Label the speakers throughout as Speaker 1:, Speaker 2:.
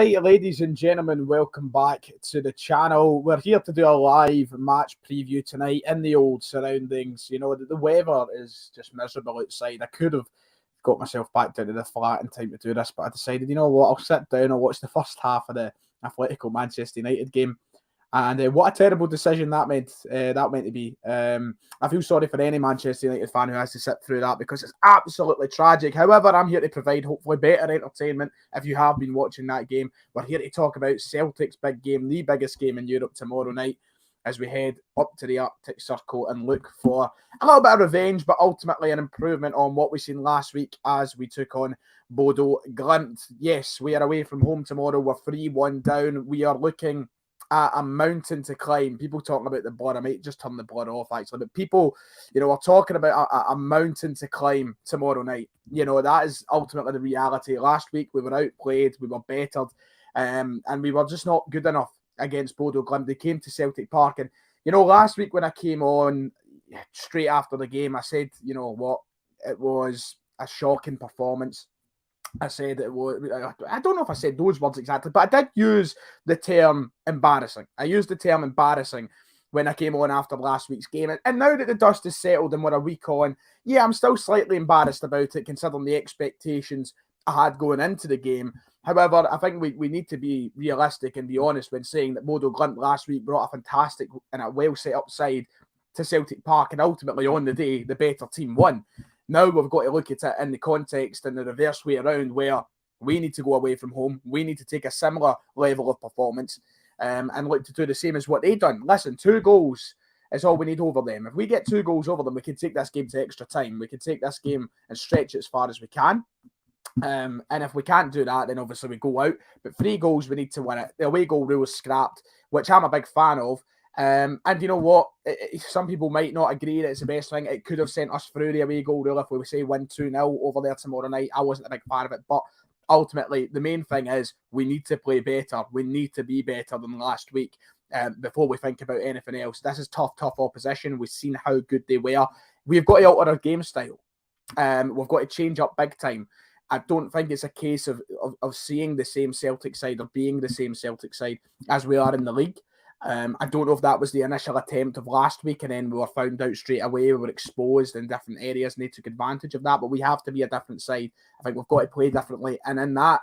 Speaker 1: Right, ladies and gentlemen, welcome back to the channel. We're here to do a live match preview tonight in the old surroundings. You know, the weather is just miserable outside. I could have got myself back down to the flat in time to do this, but I decided, you know what, I'll sit down, I'll watch the first half of the Atletico Manchester United game. And what a terrible decision that meant to be. I feel sorry for any Manchester United fan who has to sit through that because it's absolutely tragic. However, I'm here to provide hopefully better entertainment if you have been watching that game. We're here to talk about Celtic's big game, the biggest game in Europe tomorrow night, as we head up to the Arctic Circle and look for a little bit of revenge, but ultimately an improvement on what we seen last week as we took on Bodo Glimt. Yes, we are away from home tomorrow. We're 3-1 down. We are looking a mountain to climb. People talking about the blood. I might just turn the blood off actually, but people, you know, are talking about a mountain to climb tomorrow night. You know, that is ultimately the reality. Last week we were outplayed, we were battered, and we were just not good enough against Bodo Glimt. They came to Celtic Park, and you know, last week when I came on straight after the game, I said, you know what, it was a shocking performance. I said it was, I don't know if I said those words exactly, but I did use the term embarrassing. I used the term embarrassing when I came on after last week's game. And now that the dust is settled and we're a week on, yeah, I'm still slightly embarrassed about it considering the expectations I had going into the game. However, I think we need to be realistic and be honest when saying that Bodo Glimt last week brought a fantastic and a well set up side to Celtic Park, and ultimately on the day, the better team won. Now we've got to look at it in the context and the reverse way around, where we need to go away from home. We need to take a similar level of performance and look to do the same as what they done. Listen, 2 goals is all we need over them. If we get 2 goals over them, we can take this game to extra time. We can take this game and stretch it as far as we can. And if we can't do that, then obviously we go out. But 3 goals, we need to win it. The away goal rule is scrapped, which I'm a big fan of. And you know what? Some people might not agree that it's the best thing. It could have sent us through the away goal rule if we say win 2-0 over there tomorrow night. I wasn't a big fan of it, but ultimately the main thing is we need to play better. We need to be better than last week before we think about anything else. This is tough opposition. We've seen how good they were. We've got to alter our game style. We've got to change up big time. I don't think it's a case of seeing the same Celtic side or being the same Celtic side as we are in the league. I don't know if that was the initial attempt of last week and then we were found out straight away. We were exposed in different areas and they took advantage of that, but we have to be a different side. I think we've got to play differently. And on that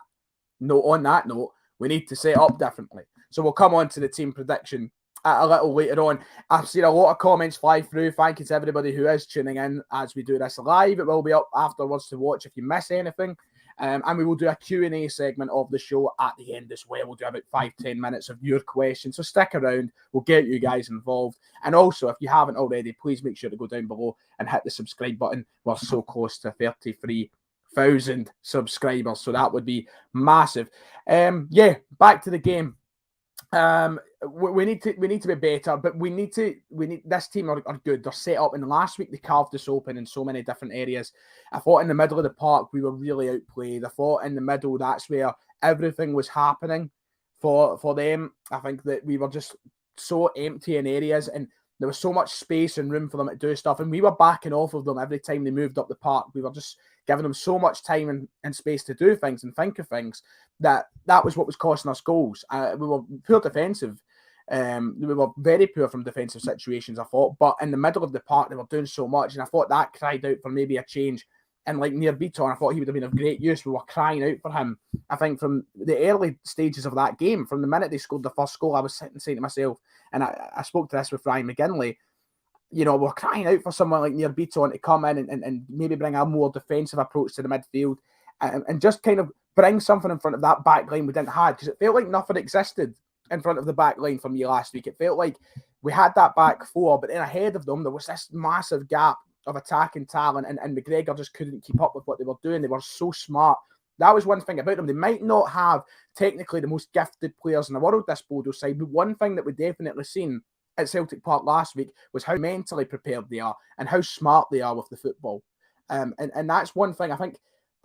Speaker 1: note, we need to set up differently. So we'll come on to the team prediction a little later on. I've seen a lot of comments fly through. Thank you to everybody who is tuning in as we do this live. It will be up afterwards to watch if you miss anything. And we will do a Q&A segment of the show at the end as well. We'll do about 5-10 minutes of your questions. So stick around. We'll get you guys involved. And also, if you haven't already, please make sure to go down below and hit the subscribe button. We're so close to 33,000 subscribers. So that would be massive. Yeah, back to the game. We need to be better, but we need this team are good. They're set up, and last week they carved us open in so many different areas. I thought in the middle of the park we were really outplayed. I thought in the middle that's where everything was happening for them. I think that we were just so empty in areas, and there was so much space and room for them to do stuff, and we were backing off of them every time they moved up the park. We were just giving them so much time and space to do things and think of things that was what was costing us goals. We were poor defensive. We were very poor from defensive situations, I thought, but in the middle of the park they were doing so much, and I thought that cried out for maybe a change. And like near Beaton, I thought he would have been of great use. We were crying out for him. I think from the early stages of that game, from the minute they scored the first goal, I was sitting saying to myself, and I spoke to this with Ryan McGinley, you know, we're crying out for someone like near Beaton to come in and maybe bring a more defensive approach to the midfield and just kind of bring something in front of that back line we didn't have, because it felt like nothing existed in front of the back line for me last week. It felt like we had that back four, but then ahead of them, there was this massive gap of attacking talent, and McGregor just couldn't keep up with what they were doing. They were so smart. That was one thing about them. They might not have technically the most gifted players in the world, this Bodo side, but one thing that we definitely seen at Celtic Park last week was how mentally prepared they are and how smart they are with the football. And that's one thing. I think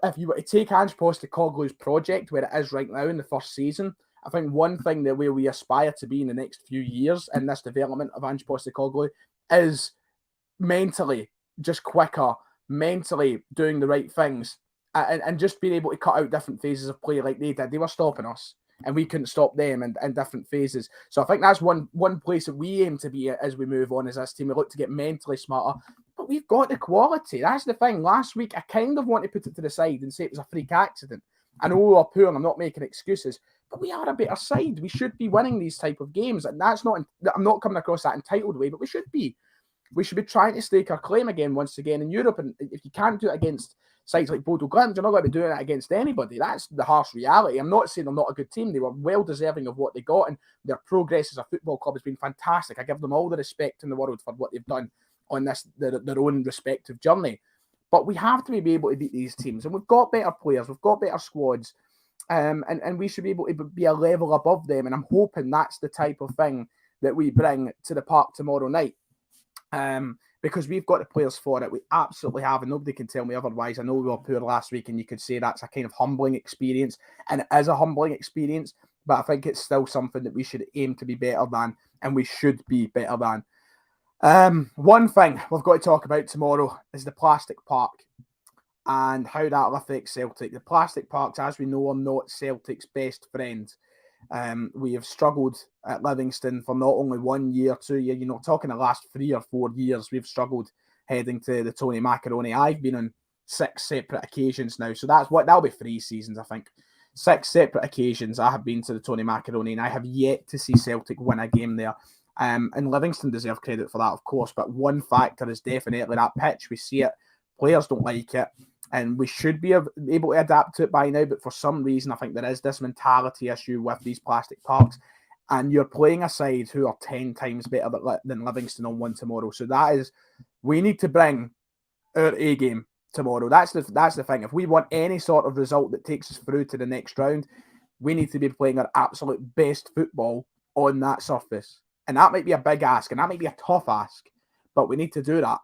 Speaker 1: if you were to take Ange Postecoglou's project where it is right now in the first season, I think one thing that we aspire to be in the next few years in this development of Ange Postecoglou is mentally just quicker, mentally doing the right things, and just being able to cut out different phases of play like they did. They were stopping us. and we couldn't stop them in different phases. So I think that's one place that we aim to be as we move on as this team. We look to get mentally smarter, but we've got the quality. That's the thing. Last week, I kind of want to put it to the side and say it was a freak accident. I know we were poor, and I'm not making excuses, but we are a better side. We should be winning these type of games, and that's not. I'm not coming across that entitled way, but we should be. We should be trying to stake our claim once again in Europe. And if you can't do it against sides like Bodo Glimt, you're not going to be doing it against anybody. That's the harsh reality. I'm not saying they're not a good team. They were well deserving of what they got, and their progress as a football club has been fantastic. I give them all the respect in the world for what they've done on this their own respective journey. But we have to be able to beat these teams, and we've got better players, we've got better squads, and we should be able to be a level above them. And I'm hoping that's the type of thing that we bring to the park tomorrow night. Because we've got the players for it. We absolutely have, and nobody can tell me otherwise. I know we were poor last week, and you could say that's a kind of humbling experience, and it is a humbling experience, but I think it's still something that we should aim to be better than, and we should be better than. One thing we've got to talk about tomorrow is the plastic park and how that'll affect Celtic. The plastic parks, as we know, are not Celtic's best friend. We have struggled at Livingston for not only 1 year, 2 years, talking the last 3 or 4 years, we've struggled heading to the Tony Macaroni. I've been on 6 separate occasions now, so that'll be 3 seasons, I think. 6 separate occasions I have been to the Tony Macaroni, and I have yet to see Celtic win a game there. And Livingston deserve credit for that, of course, but one factor is definitely that pitch. We see it, players don't like it, and we should be able to adapt to it by now, but for some reason I think there is this mentality issue with these plastic parks, and you're playing a side who are 10 times better than Livingston on one tomorrow. So we need to bring our A game tomorrow. That's the thing. If we want any sort of result that takes us through to the next round, we need to be playing our absolute best football on that surface. And that might be a big ask, and that might be a tough ask, but we need to do that.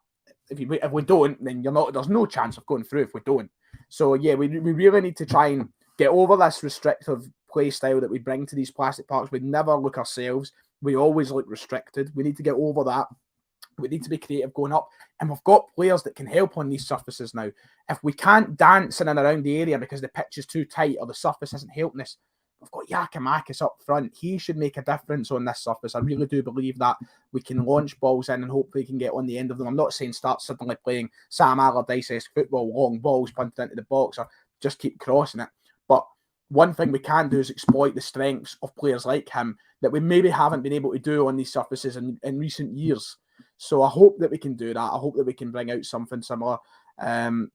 Speaker 1: If we don't, then there's no chance of going through if we don't. So yeah, we really need to try and get over this restrictive play style that we bring to these plastic parks. We never look ourselves. We always look restricted. We need to get over that. We need to be creative going up. And we've got players that can help on these surfaces now. If we can't dance in and around the area because the pitch is too tight or the surface isn't helping us, we've got Giakoumakis up front. He should make a difference on this surface. I really do believe that we can launch balls in and hopefully can get on the end of them. I'm not saying start suddenly playing Sam Allardyce-esque football, long balls punted into the box, or just keep crossing it. But one thing we can do is exploit the strengths of players like him that we maybe haven't been able to do on these surfaces in recent years. So I hope that we can do that. I hope that we can bring out something similar to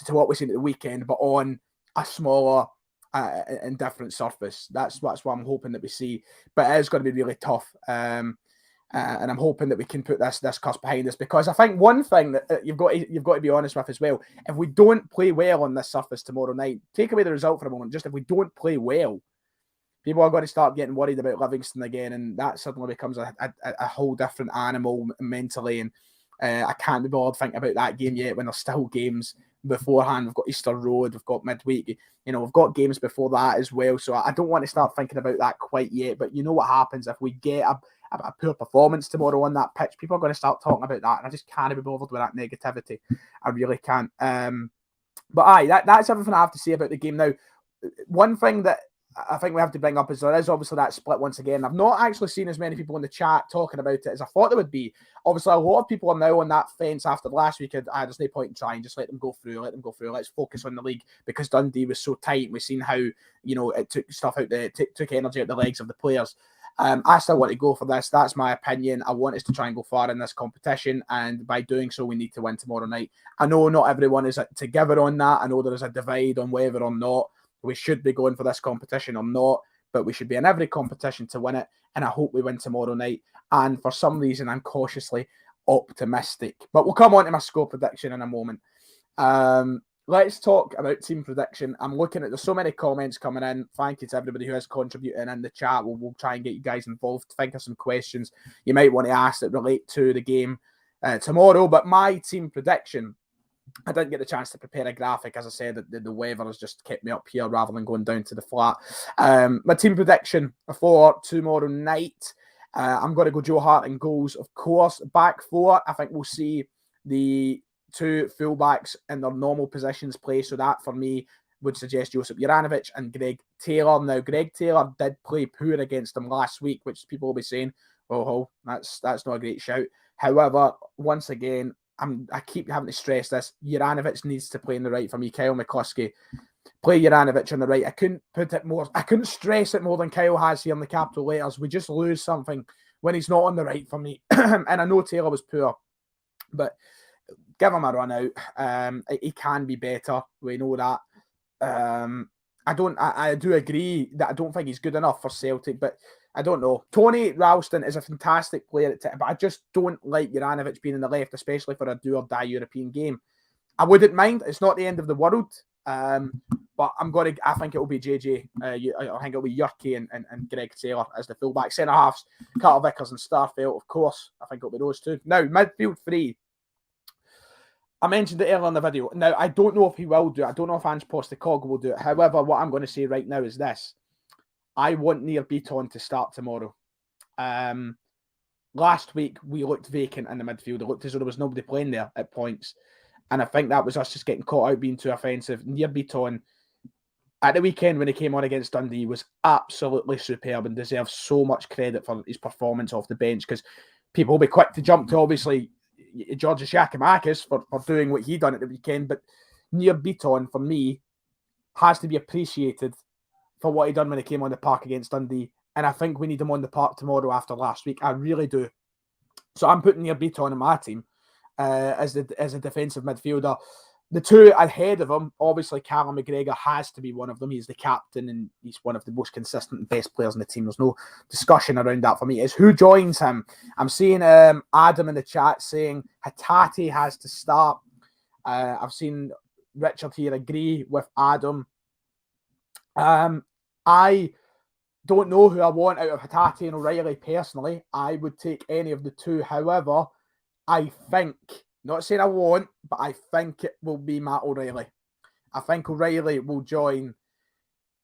Speaker 1: what we've seen at the weekend, but on a smaller and different surface. That's what I'm hoping that we see. But it is going to be really tough. And I'm hoping that we can put this curse behind us, because I think one thing that you've got to be honest with as well, if we don't play well on this surface tomorrow night, take away the result for a moment, just if we don't play well, people are going to start getting worried about Livingston again, and that suddenly becomes a whole different animal mentally. And I can't be bothered thinking about that game yet when there's still games beforehand. We've got Easter Road, we've got midweek, we've got games before that as well. So I don't want to start thinking about that quite yet. But you know what happens if we get a poor performance tomorrow on that pitch? People are going to start talking about that, and I just can't be bothered with that negativity. I really can't. But that's everything I have to say about the game. Now, one thing that I think we have to bring up is there is obviously that split once again. I've not actually seen as many people in the chat talking about it as I thought there would be. Obviously, a lot of people are now on that fence after last week. There's no point in trying. Just let them go through. Let's focus on the league, because Dundee was so tight. We've seen how, it took stuff out took energy out the legs of the players. I still want to go for this. That's my opinion. I want us to try and go far in this competition, and by doing so, we need to win tomorrow night. I know not everyone is together on that. I know there is a divide on whether or not we should be going for this competition or not, but we should be in every competition to win it, and I hope we win tomorrow night. And for some reason, I'm cautiously optimistic. But we'll come on to my score prediction in a moment. Let's talk about team prediction. I'm looking at, there's so many comments coming in. Thank you to everybody who is contributing in the chat. We'll try and get you guys involved. Think of some questions you might want to ask that relate to the game tomorrow. But my team prediction, I didn't get the chance to prepare a graphic. As I said, the weather has just kept me up here rather than going down to the flat. My team prediction for tomorrow night, I'm going to go Joe Hart in goals, of course. Back four, I think we'll see the two fullbacks in their normal positions play. So that, for me, would suggest Josip Juranovic and Greg Taylor. Now, Greg Taylor did play poor against them last week, which people will be saying, oh, that's not a great shout. However, once again, I keep having to stress this. Juranovic needs to play in the right for me. Kyle McCluskey, play Juranovic on the right. I couldn't stress it more than Kyle has here in the capital letters. We just lose something when he's not on the right for me. And I know Taylor was poor, but give him a run out. He can be better. We know that. I do agree that I don't think he's good enough for Celtic, but I don't know. Tony Ralston is a fantastic player, but I just don't like Juranovic being in the left, especially for a do-or-die European game. I wouldn't mind. It's not the end of the world. But I think it will be JJ. I think it'll be Yerke and Greg Taylor as the fullback. Centre halves, Carter Vickers and Starfelt, of course. I think it'll be those two. Now, midfield three. I mentioned it earlier in the video. Now, I don't know if he will do it. I don't know if Ange Postecoglou will do it. However, what I'm going to say right now is this. I want Nir Bitton to start tomorrow. Last week, we looked vacant in the midfield. It looked as though there was nobody playing there at points. And I think that was us just getting caught out being too offensive. Nir Bitton, at the weekend when he came on against Dundee, was absolutely superb and deserves so much credit for his performance off the bench, because people will be quick to jump to, obviously, Georgios Giakoumakis for doing what he done at the weekend. But Nir Bitton, for me, has to be appreciated for what he done when he came on the park against Dundee. And I think we need him on the park tomorrow after last week. I really do. So I'm putting Nir Bitton in my team as a defensive midfielder. The two ahead of him, obviously, Callum McGregor has to be one of them. He's the captain and he's one of the most consistent and best players in the team. There's no discussion around that for me. It's who joins him. I'm seeing Adam in the chat saying Hatate has to start. I've seen Richard here agree with Adam. I don't know who I want out of Hatate and O'Reilly personally. I would take any of the two. However, I think, not saying I won't, but I think it will be Matt O'Reilly. I think O'Reilly will join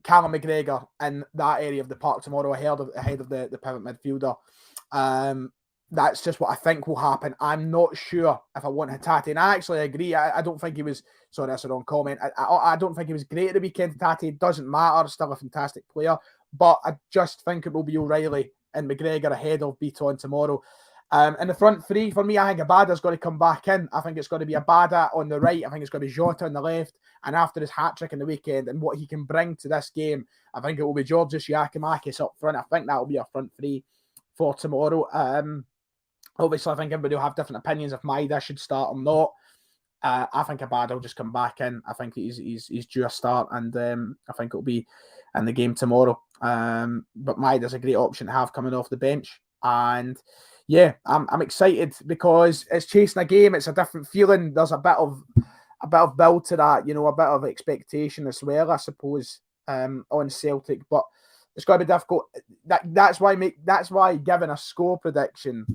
Speaker 1: Callum McGregor in that area of the park tomorrow ahead of the pivot midfielder. That's just what I think will happen. I'm not sure if I want Hatate. And I actually agree. I don't think he was... Sorry, that's a wrong comment. I don't think he was great at the weekend. Hatate, it doesn't matter. Still a fantastic player. But I just think it will be O'Reilly and McGregor ahead of Bitton tomorrow. In the front three, for me, I think Abada's going to come back in. I think it's going to be Abada on the right. I think it's going to be Jota on the left. And after his hat-trick in the weekend and what he can bring to this game, I think it will be Georgios Giakoumakis up front. I think that will be our front three for tomorrow. Obviously, I think everybody will have different opinions if Maeda should start or not. I think Abada will just come back in. I think he's due a start, and I think it'll be in the game tomorrow. But Maeda's a great option to have coming off the bench. And yeah, I'm excited because it's chasing a game. It's a different feeling. There's a bit of build to that, you know, a bit of expectation as well, I suppose, on Celtic. But it's going to be difficult. That's why giving a score prediction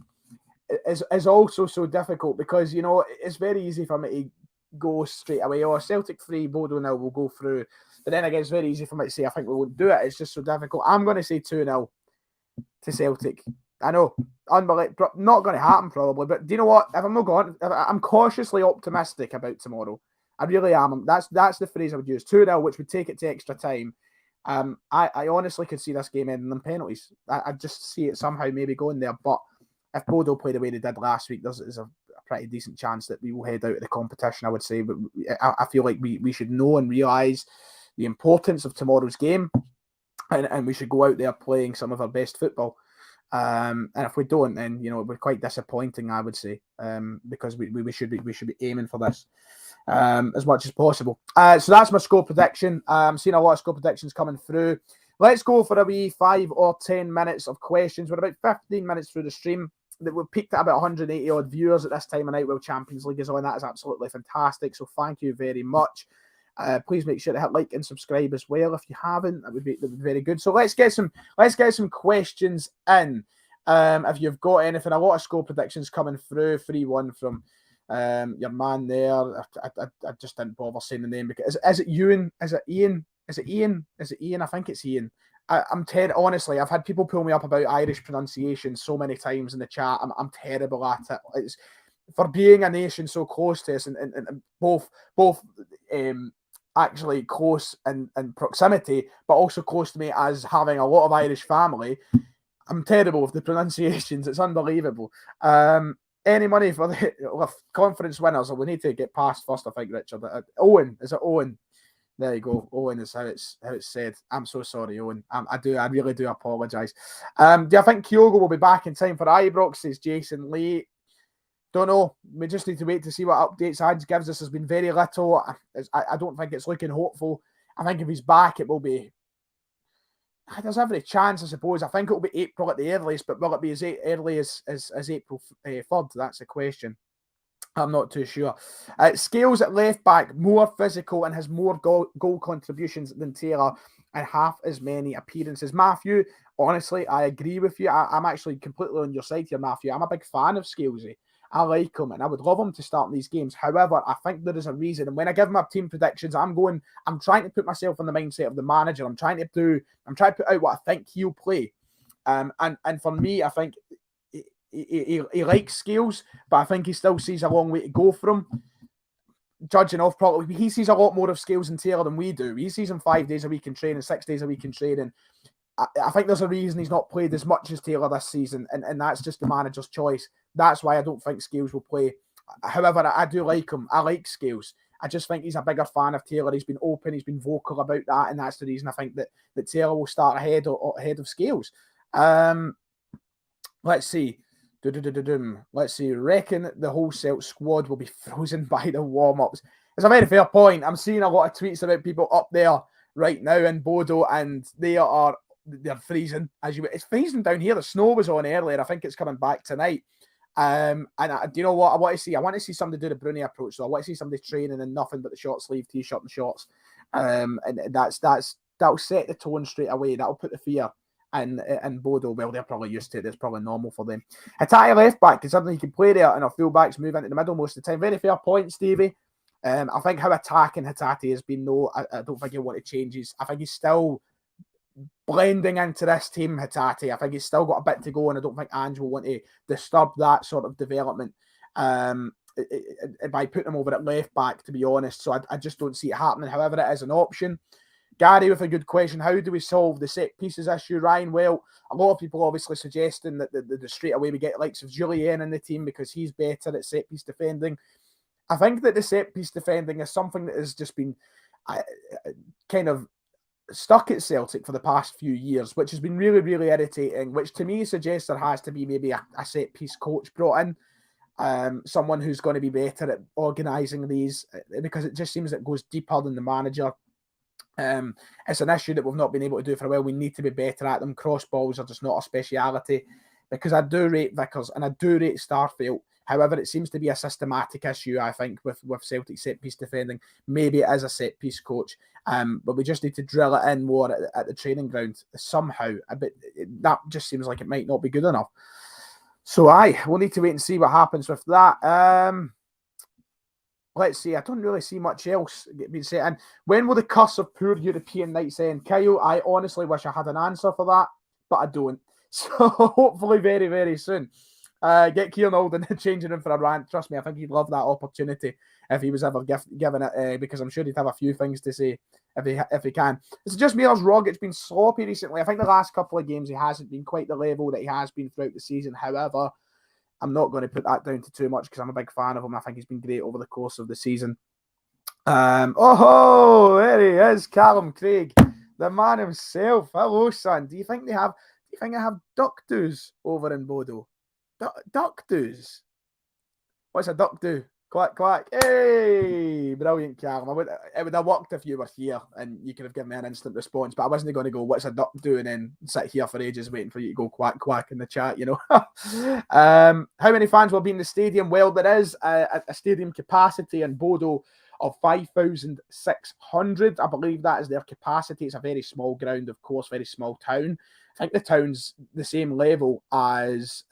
Speaker 1: is also so difficult, because, you know, it's very easy for me to go straight away. Oh, Celtic 3, Bodo 0 will go through. But then again, it's very easy for me to say I think we won't do it. It's just so difficult. I'm going to say 2-0 to Celtic. I know, unbelievable, not going to happen probably, but do you know what? If I'm not going, I'm cautiously optimistic about tomorrow. I really am. That's the phrase I would use. 2-0, which would take it to extra time. I honestly could see this game ending in penalties. I just see it somehow maybe going there. But if Bodo play the way they did last week, there's a pretty decent chance that we will head out of the competition, I would say. But I feel like we should know and realise the importance of tomorrow's game, and we should go out there playing some of our best football. And if we don't, then, you know, we're quite disappointing, I would say, because we should be aiming for this as much as possible. So that's my score prediction. I'm seeing a lot of score predictions coming through. Let's go for a wee 5 or 10 minutes of questions. We're about 15 minutes through the stream. We've peaked at about 180 odd viewers at this time of night while Champions League is on. That is absolutely fantastic. So thank you very much. Please make sure to hit like and subscribe as well if you haven't. That would be very good. So let's get some questions in. If you've got anything, a lot of score predictions coming through. 3-1 from your man there. I just didn't bother saying the name because is it Ewan? Is it Ian? Is it Ian? Is it Ian? I think it's Ian. I'm terrible. Honestly, I've had people pull me up about Irish pronunciation so many times in the chat. I'm terrible at it. It's for being a nation so close to us, and both actually close in proximity, but also close to me as having a lot of Irish family. I'm terrible with the pronunciations. It's unbelievable. Any money for the conference winners? We need to get past first, I think, Richard. Owen, is it Owen? There you go. Owen is how it's said. I'm so sorry, Owen. I really do apologise. Do you think Kyogo will be back in time for Ibrox? Says Jason Lee. Don't know. We just need to wait to see what updates Ange gives us. There's been very little. I don't think it's looking hopeful. I think if he's back, it will be. There's every chance, I suppose. I think it will be April at the earliest, but will it be as early as April 3rd? That's the question. I'm not too sure. Scales at left back, more physical and has more goal contributions than Taylor and half as many appearances. Matthew, honestly, I agree with you. I'm actually completely on your side here, Matthew. I'm a big fan of Scalesy. I like him and I would love him to start in these games. However, I think there is a reason. And when I give my team predictions, I'm trying to put myself in the mindset of the manager. I'm trying to put out what I think he'll play. And for me, I think he likes Scales, but I think he still sees a long way to go for him. Judging off probably, he sees a lot more of Scales and Taylor than we do. He sees him 5 days a week in training, 6 days a week in training. I think there's a reason he's not played as much as Taylor this season, and that's just the manager's choice. That's why I don't think Scales will play. However, I do like him. I like Scales. I just think he's a bigger fan of Taylor. He's been open, he's been vocal about that, and that's the reason I think that Taylor will start ahead of Scales. Let's see. Let's see. Reckon the whole Celtic squad will be frozen by the warm-ups. It's a very fair point. I'm seeing a lot of tweets about people up there right now in Bodo, and they're freezing. It's freezing down here. The snow was on earlier. I think it's coming back tonight. Do you know what I want to see? I want to see somebody do the Bruni approach. So I want to see somebody training in nothing but the short sleeve t-shirt and shorts. And that'll set the tone straight away. That'll put the fear and Bodo. Well, they're probably used to it. It's probably normal for them. Hatate left back, considering he can play there, and our fullbacks move into the middle most of the time. Very fair point, Stevie. I think how attacking Hatate has been, I don't think he'll want to change his. I think he's still blending into this team, Hatate. I think he's still got a bit to go, and I don't think Ange will want to disturb that sort of development by putting him over at left back, to be honest. So I just don't see it happening. However, it is an option. Gary with a good question. How do we solve the set pieces issue, Ryan? Well, a lot of people obviously suggesting that the straight away we get likes of Julien in the team because he's better at set piece defending. I think that the set piece defending is something that has just been kind of stuck at Celtic for the past few years, which has been really, really irritating, which to me suggests there has to be maybe a set piece coach brought in, someone who's going to be better at organising these, because it just seems it goes deeper than the manager. It's an issue that we've not been able to do for a while. We need to be better at them. Cross balls are just not a speciality, because I do rate Vickers and I do rate Starfield. However, it seems to be a systematic issue, I think, with Celtic set-piece defending. Maybe it is a set-piece coach, but we just need to drill it in more at the training ground somehow. That just seems like it might not be good enough. So, we'll need to wait and see what happens with that. Let's see. I don't really see much else being said. And when will the curse of poor European nights end? Kyle, I honestly wish I had an answer for that, but I don't. So, hopefully very, very soon. Get Kieran Alden changing him for a rant. Trust me, I think he'd love that opportunity if he was ever given it, because I'm sure he'd have a few things to say if he can. It's just Milos Rogic's been sloppy recently. I think the last couple of games he hasn't been quite the level that he has been throughout the season. However, I'm not going to put that down to too much because I'm a big fan of him. I think he's been great over the course of the season. There he is, Callum Craig, the man himself. Hello, son. Do you think they have duck doos over in Bodo? Duck doos. What's a duck do? Quack, quack. Hey, brilliant, Callum. It would have worked if you were here and you could have given me an instant response, but I wasn't going to go, what's a duck do, and then sit here for ages waiting for you to go quack, quack in the chat, you know. How many fans will be in the stadium? Well, there is a stadium capacity in Bodo of 5,600. I believe that is their capacity. It's a very small ground, of course, very small town. I think the town's the same level as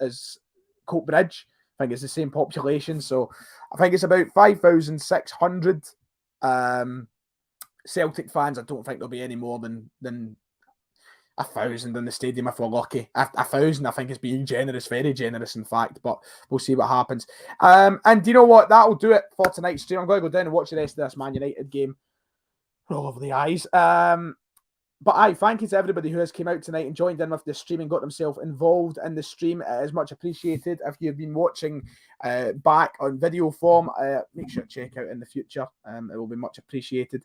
Speaker 1: Coatbridge. I think it's the same population, so I think it's about 5,600 Celtic fans. I don't think there'll be any more than 1,000 in the stadium if we're lucky. 1,000, I think, is being generous, very generous, in fact, but we'll see what happens. And you know what? That'll do it for tonight's stream. I'm going to go down and watch the rest of this Man United game. roll over the eyes. But aye, thank you to everybody who has came out tonight and joined in with the stream and got themselves involved in the stream. It is much appreciated. If you've been watching back on video form, make sure to check out in the future. It will be much appreciated.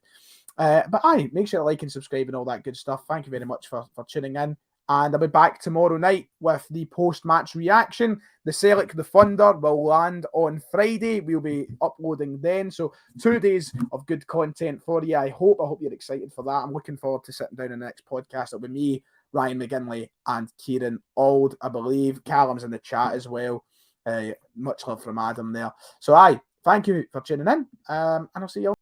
Speaker 1: But aye, make sure to like and subscribe and all that good stuff. Thank you very much for tuning in. And I'll be back tomorrow night with the post-match reaction. The Celtic, the Thunder will land on Friday. We'll be uploading then. So 2 days of good content for you. I hope you're excited for that. I'm looking forward to sitting down in the next podcast. It'll be me, Ryan McGinley, and Kieran Auld, I believe. Callum's in the chat as well. Much love from Adam there. So aye, thank you for tuning in. And I'll see you all.